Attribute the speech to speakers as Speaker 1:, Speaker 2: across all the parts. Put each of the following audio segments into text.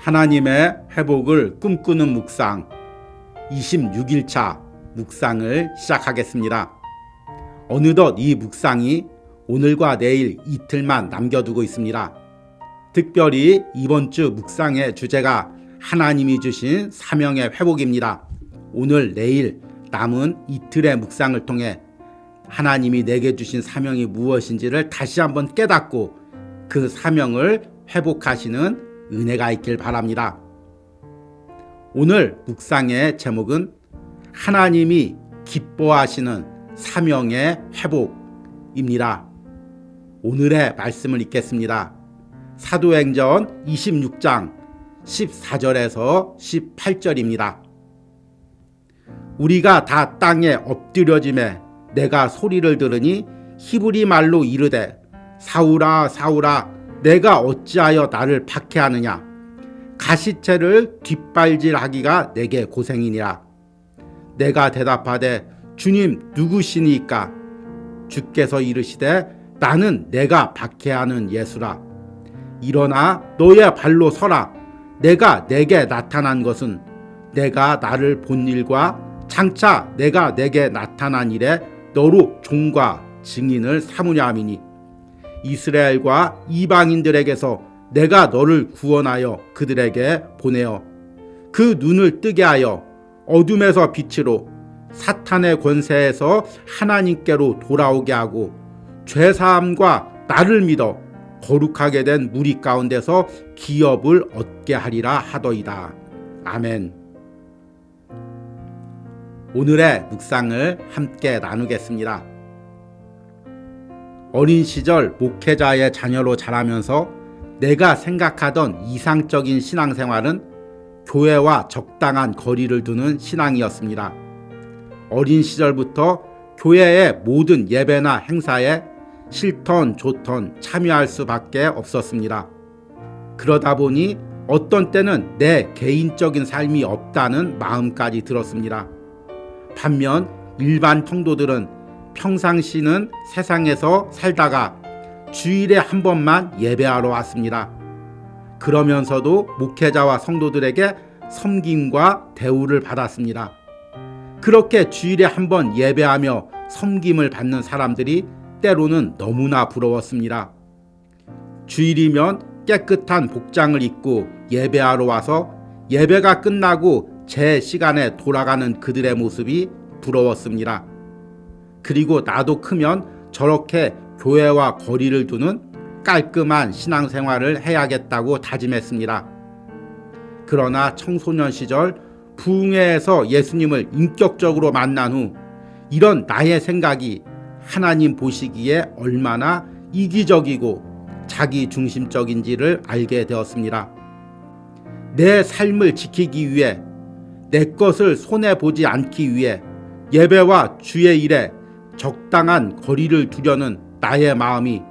Speaker 1: 하나님의 회복을 꿈꾸는 묵상 26일차 묵상을 시작하겠습니다. 어느덧 이 묵상이 오늘과 내일 이틀만 남겨두고 있습니다. 특별히 이번 주 묵상의 주제가 하나님이 주신 사명의 회복입니다. 오늘 내일 남은 이틀의 묵상을 통해 하나님이 내게 주신 사명이 무엇인지를 다시 한번 깨닫고 그 사명을 회복하시는 은혜가 있길 바랍니다. 오늘 묵상의 제목은 하나님이 기뻐하시는 사명의 회복입니다. 오늘의 말씀을 읽겠습니다. 사도행전 26장 14절에서 18절입니다. 우리가 다 땅에 엎드려짐에 내가 소리를 들으니 히브리 말로 이르되 사울아 사울아 내가 어찌하여 나를 박해하느냐 가시체를 뒷발질하기가 내게 고생이니라. 내가 대답하되 주님 누구시니까? 주께서 이르시되 나는 내가 박해하는 예수라. 일어나 너의 발로 서라. 내가 내게 나타난 것은 내가 나를 본 일과 장차 내가 내게 나타난 일에 너로 종과 증인을 삼으려 함이니 이스라엘과 이방인들에게서 내가 너를 구원하여 그들에게 보내어 그 눈을 뜨게 하여 어둠에서 빛으로 사탄의 권세에서 하나님께로 돌아오게 하고 죄사함과 나를 믿어 거룩하게 된 무리 가운데서 기업을 얻게 하리라 하더이다. 아멘. 오늘의 묵상을 함께 나누겠습니다. 어린 시절 목회자의 자녀로 자라면서 내가 생각하던 이상적인 신앙생활은 교회와 적당한 거리를 두는 신앙이었습니다. 어린 시절부터 교회의 모든 예배나 행사에 싫던 좋던 참여할 수밖에 없었습니다. 그러다 보니 어떤 때는 내 개인적인 삶이 없다는 마음까지 들었습니다. 반면 일반 통도들은 평상시는 세상에서 살다가 주일에 한 번만 예배하러 왔습니다. 그러면서도 목회자와 성도들에게 섬김과 대우를 받았습니다. 그렇게 주일에 한 번 예배하며 섬김을 받는 사람들이 때로는 너무나 부러웠습니다. 주일이면 깨끗한 복장을 입고 예배하러 와서 예배가 끝나고 제 시간에 돌아가는 그들의 모습이 부러웠습니다. 그리고 나도 크면 저렇게 교회와 거리를 두는 깔끔한 신앙생활을 해야겠다고 다짐했습니다. 그러나 청소년 시절 부흥회에서 예수님을 인격적으로 만난 후 이런 나의 생각이 하나님 보시기에 얼마나 이기적이고 자기중심적인지를 알게 되었습니다. 내 삶을 지키기 위해 내 것을 손해보지 않기 위해 예배와 주의 일에 적당한 거리를 두려는 나의 마음이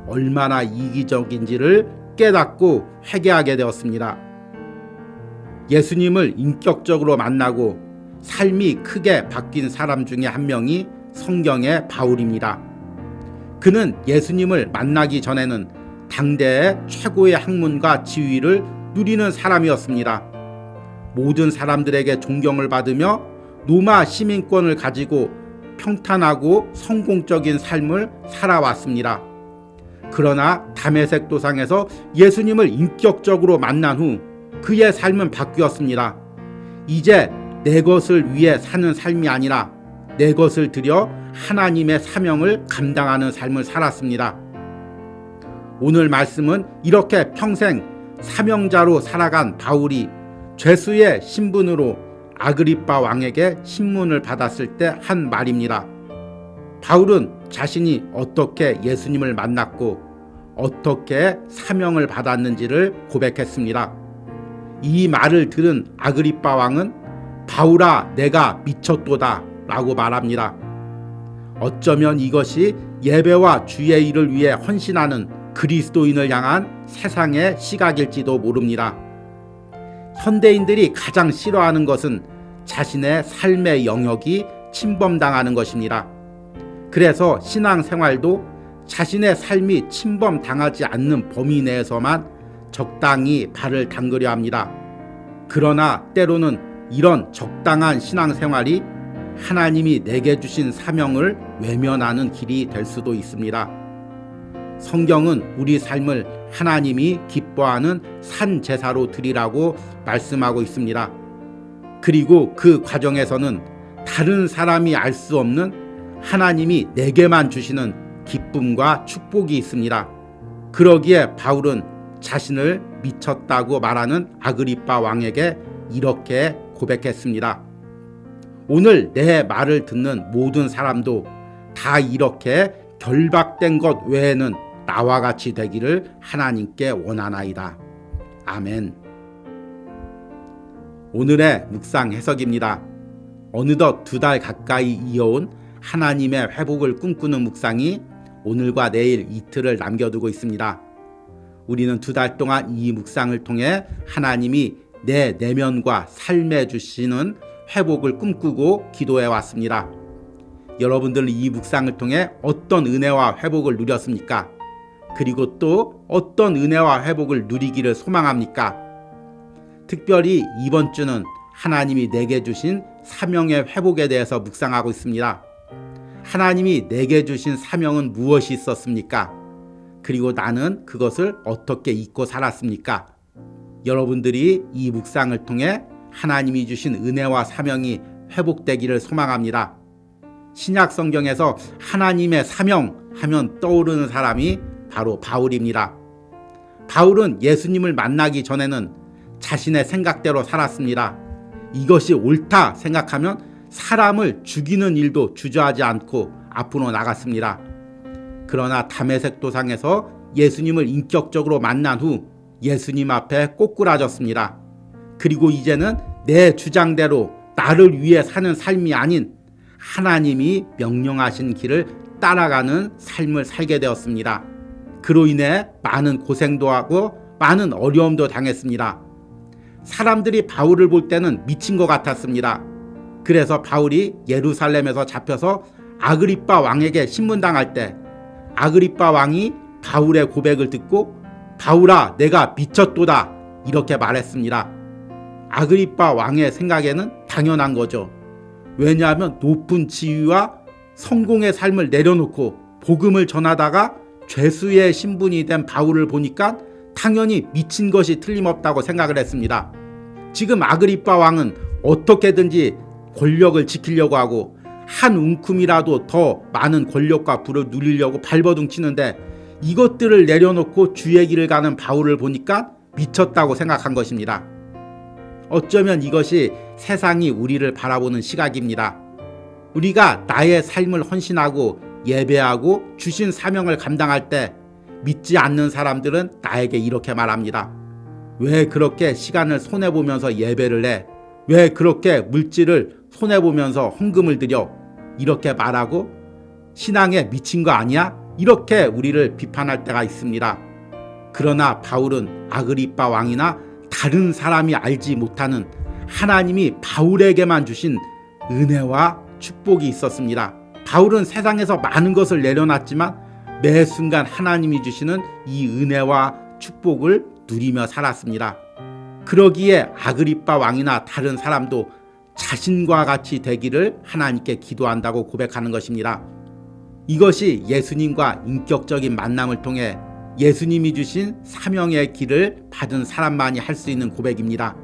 Speaker 1: 얼마나 이기적인지를 깨닫고 회개하게 되었습니다. 예수님을 인격적으로 만나고 삶이 크게 바뀐 사람 중에 한 명이 성경의 바울입니다. 그는 예수님을 만나기 전에는 당대의 최고의 학문과 지위를 누리는 사람이었습니다. 모든 사람들에게 존경을 받으며 로마 시민권을 가지고 평탄하고 성공적인 삶을 살아왔습니다. 그러나 다메섹 도상에서 예수님을 인격적으로 만난 후 그의 삶은 바뀌었습니다. 이제 내 것을 위해 사는 삶이 아니라 내 것을 들여 하나님의 사명을 감당하는 삶을 살았습니다. 오늘 말씀은 이렇게 평생 사명자로 살아간 바울이 죄수의 신분으로 아그리빠 왕에게 신문을 받았을 때 한 말입니다. 바울은 자신이 어떻게 예수님을 만났고 어떻게 사명을 받았는지를 고백했습니다. 이 말을 들은 아그리빠 왕은 바울아 내가 미쳤도다 라고 말합니다. 어쩌면 이것이 예배와 주의 일을 위해 헌신하는 그리스도인을 향한 세상의 시각일지도 모릅니다. 현대인들이 가장 싫어하는 것은 자신의 삶의 영역이 침범당하는 것입니다. 그래서 신앙생활도 자신의 삶이 침범당하지 않는 범위 내에서만 적당히 발을 담그려 합니다. 그러나 때로는 이런 적당한 신앙생활이 하나님이 내게 주신 사명을 외면하는 길이 될 수도 있습니다. 성경은 우리 삶을 하나님이 기뻐하는 산 제사로 드리라고 말씀하고 있습니다. 그리고 그 과정에서는 다른 사람이 알 수 없는 하나님이 내게만 주시는 기쁨과 축복이 있습니다. 그러기에 바울은 자신을 미쳤다고 말하는 아그리빠 왕에게 이렇게 고백했습니다. 오늘 내 말을 듣는 모든 사람도 다 이렇게 결박된 것 외에는 나와 같이 되기를 하나님께 원하나이다. 아멘. 오늘의 묵상 해석입니다. 어느덧 2달 가까이 이어온 하나님의 회복을 꿈꾸는 묵상이 오늘과 내일 이틀을 남겨두고 있습니다. 우리는 2달 동안 이 묵상을 통해 하나님이 내 내면과 삶에 주시는 회복을 꿈꾸고 기도해 왔습니다. 여러분들은 이 묵상을 통해 어떤 은혜와 회복을 누렸습니까? 그리고 또 어떤 은혜와 회복을 누리기를 소망합니까? 특별히 이번 주는 하나님이 내게 주신 사명의 회복에 대해서 묵상하고 있습니다. 하나님이 내게 주신 사명은 무엇이 있었습니까? 그리고 나는 그것을 어떻게 잊고 살았습니까? 여러분들이 이 묵상을 통해 하나님이 주신 은혜와 사명이 회복되기를 소망합니다. 신약 성경에서 하나님의 사명 하면 떠오르는 사람이 바로 바울입니다. 바울은 예수님을 만나기 전에는 자신의 생각대로 살았습니다. 이것이 옳다 생각하면 사람을 죽이는 일도 주저하지 않고 앞으로 나갔습니다. 그러나 다메섹 도상에서 예수님을 인격적으로 만난 후 예수님 앞에 꼬꾸라졌습니다. 그리고 이제는 내 주장대로 나를 위해 사는 삶이 아닌 하나님이 명령하신 길을 따라가는 삶을 살게 되었습니다. 그로 인해 많은 고생도 하고 많은 어려움도 당했습니다. 사람들이 바울을 볼 때는 미친 것 같았습니다. 그래서 바울이 예루살렘에서 잡혀서 아그리빠 왕에게 신문당할 때 아그리빠 왕이 바울의 고백을 듣고 바울아 내가 미쳤도다 이렇게 말했습니다. 아그리빠 왕의 생각에는 당연한 거죠. 왜냐하면 높은 지위와 성공의 삶을 내려놓고 복음을 전하다가 죄수의 신분이 된 바울을 보니까 당연히 미친 것이 틀림없다고 생각을 했습니다. 지금 아그리빠 왕은 어떻게든지 권력을 지키려고 하고 한 움큼이라도 더 많은 권력과 부를 누리려고 발버둥 치는데 이것들을 내려놓고 주의 길을 가는 바울을 보니까 미쳤다고 생각한 것입니다. 어쩌면 이것이 세상이 우리를 바라보는 시각입니다. 우리가 나의 삶을 헌신하고 예배하고 주신 사명을 감당할 때 믿지 않는 사람들은 나에게 이렇게 말합니다. 왜 그렇게 시간을 손해보면서 예배를 해? 왜 그렇게 물질을 손해보면서 헌금을 드려? 이렇게 말하고 신앙에 미친 거 아니야? 이렇게 우리를 비판할 때가 있습니다. 그러나 바울은 아그리빠 왕이나 다른 사람이 알지 못하는 하나님이 바울에게만 주신 은혜와 축복이 있었습니다. 바울은 세상에서 많은 것을 내려놨지만 매 순간 하나님이 주시는 이 은혜와 축복을 누리며 살았습니다. 그러기에 아그리빠 왕이나 다른 사람도 자신과 같이 되기를 하나님께 기도한다고 고백하는 것입니다. 이것이 예수님과 인격적인 만남을 통해 예수님이 주신 사명의 길을 받은 사람만이 할 수 있는 고백입니다.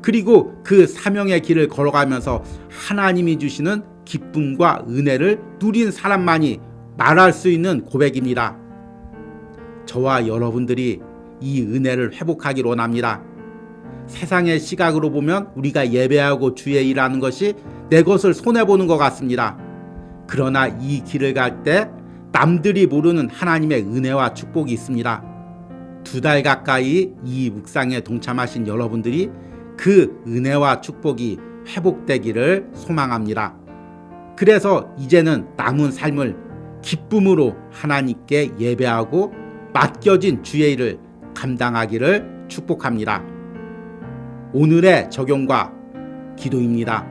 Speaker 1: 그리고 그 사명의 길을 걸어가면서 하나님이 주시는 기쁨과 은혜를 누린 사람만이 말할 수 있는 고백입니다. 저와 여러분들이 이 은혜를 회복하기를 원합니다. 세상의 시각으로 보면 우리가 예배하고 주의 일하는 것이 내 것을 손해보는 것 같습니다. 그러나 이 길을 갈 때 남들이 모르는 하나님의 은혜와 축복이 있습니다. 2달 가까이 이 묵상에 동참하신 여러분들이 그 은혜와 축복이 회복되기를 소망합니다. 그래서 이제는 남은 삶을 기쁨으로 하나님께 예배하고 맡겨진 주의 일을 감당하기를 축복합니다. 오늘의 적용과 기도입니다.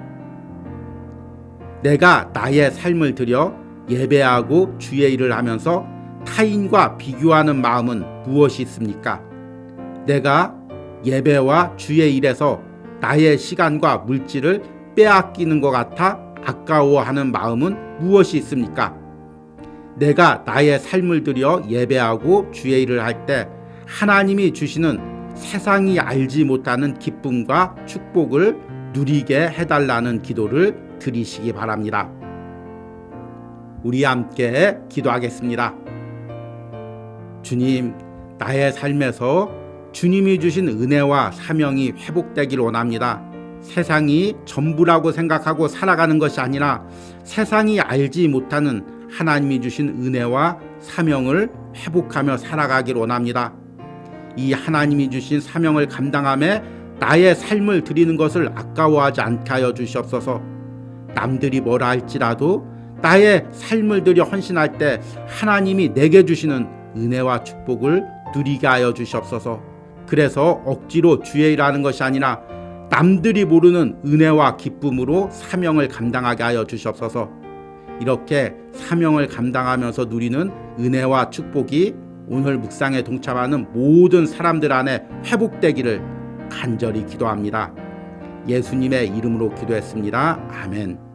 Speaker 1: 내가 나의 삶을 들여 예배하고 주의 일을 하면서 타인과 비교하는 마음은 무엇이 있습니까? 내가 예배와 주의 일에서 나의 시간과 물질을 빼앗기는 것 같아 아까워하는 마음은 무엇이 있습니까? 내가 나의 삶을 들여 예배하고 주의 일을 할 때 하나님이 주시는 세상이 알지 못하는 기쁨과 축복을 누리게 해달라는 기도를 드리시기 바랍니다. 우리 함께 기도하겠습니다. 주님, 나의 삶에서 주님이 주신 은혜와 사명이 회복되길 원합니다. 세상이 전부라고 생각하고 살아가는 것이 아니라 세상이 알지 못하는 하나님이 주신 은혜와 사명을 회복하며 살아가길 원합니다. 이 하나님이 주신 사명을 감당함에 나의 삶을 드리는 것을 아까워하지 않게 하여 주시옵소서. 남들이 뭐라 할지라도 나의 삶을 들여 헌신할 때 하나님이 내게 주시는 은혜와 축복을 누리게 하여 주시옵소서. 그래서 억지로 주의 일하는 것이 아니라 남들이 모르는 은혜와 기쁨으로 사명을 감당하게 하여 주시옵소서. 이렇게 사명을 감당하면서 누리는 은혜와 축복이 오늘 묵상에 동참하는 모든 사람들 안에 회복되기를 간절히 기도합니다. 예수님의 이름으로 기도했습니다. 아멘.